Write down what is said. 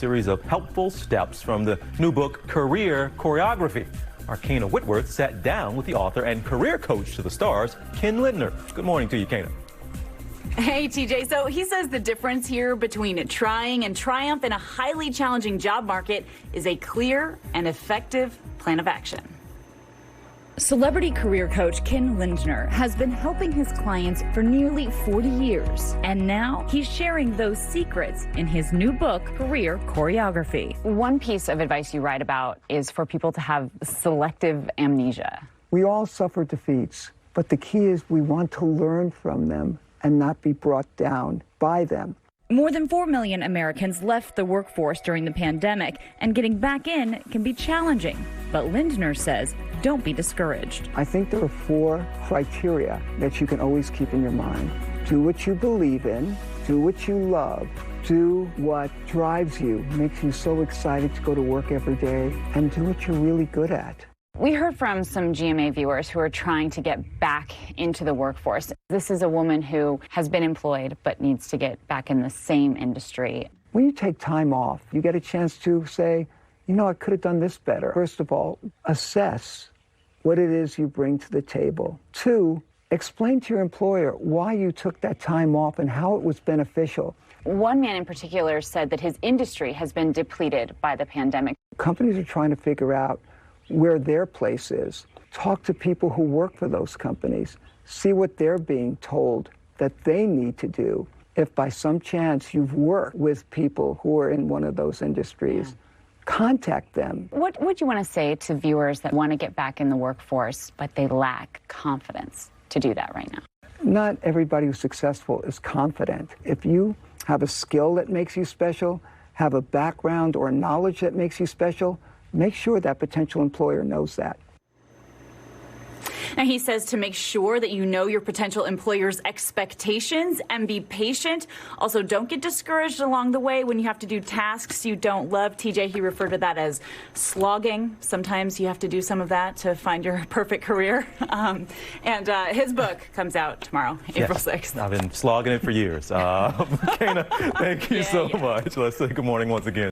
Series of helpful steps from the new book, Career Choreography. Our Kana Whitworth sat down with the author and career coach to the stars, Ken Lindner. Good morning to you, Kana. Hey, TJ. So he says the difference here between trying and triumph in a highly challenging job market is a clear and effective plan of action. Celebrity career coach Ken Lindner has been helping his clients for nearly 40 years. And now he's sharing those secrets in his new book, Career Choreography. One piece of advice you write about is for people to have selective amnesia. We all suffer defeats, but the key is we want to learn from them and not be brought down by them. More than 4 million Americans left the workforce during the pandemic, and getting back in can be challenging. But Lindner says, don't be discouraged. I think there are 4 criteria that you can always keep in your mind. Do what you believe in, do what you love, do what drives you, makes you so excited to go to work every day, and do what you're really good at. We heard from some GMA viewers who are trying to get back into the workforce. This is a woman who has been employed but needs to get back in the same industry. When you take time off, you get a chance to say, you know, I could have done this better. First of all, assess what it is you bring to the table. 2, explain to your employer why you took that time off and how it was beneficial. One man in particular said that his industry has been depleted by the pandemic. Companies are trying to figure out where their place is. Talk to people who work for those companies. See what they're being told that they need to do. If by some chance you've worked with people who are in one of those industries, contact them. What would you want to say to viewers that want to get back in the workforce, but they lack confidence to do that right now? Not everybody who's successful is confident. If you have a skill that makes you special, have a background or knowledge that makes you special, make sure that potential employer knows that. And he says to make sure that you know your potential employer's expectations and be patient. Also, don't get discouraged along the way when you have to do tasks you don't love. TJ, he referred to that as slogging. Sometimes you have to do some of that to find your perfect career. His book comes out tomorrow, April 6th. I've been slogging it for years. Kana, thank you so much. Let's say good morning once again.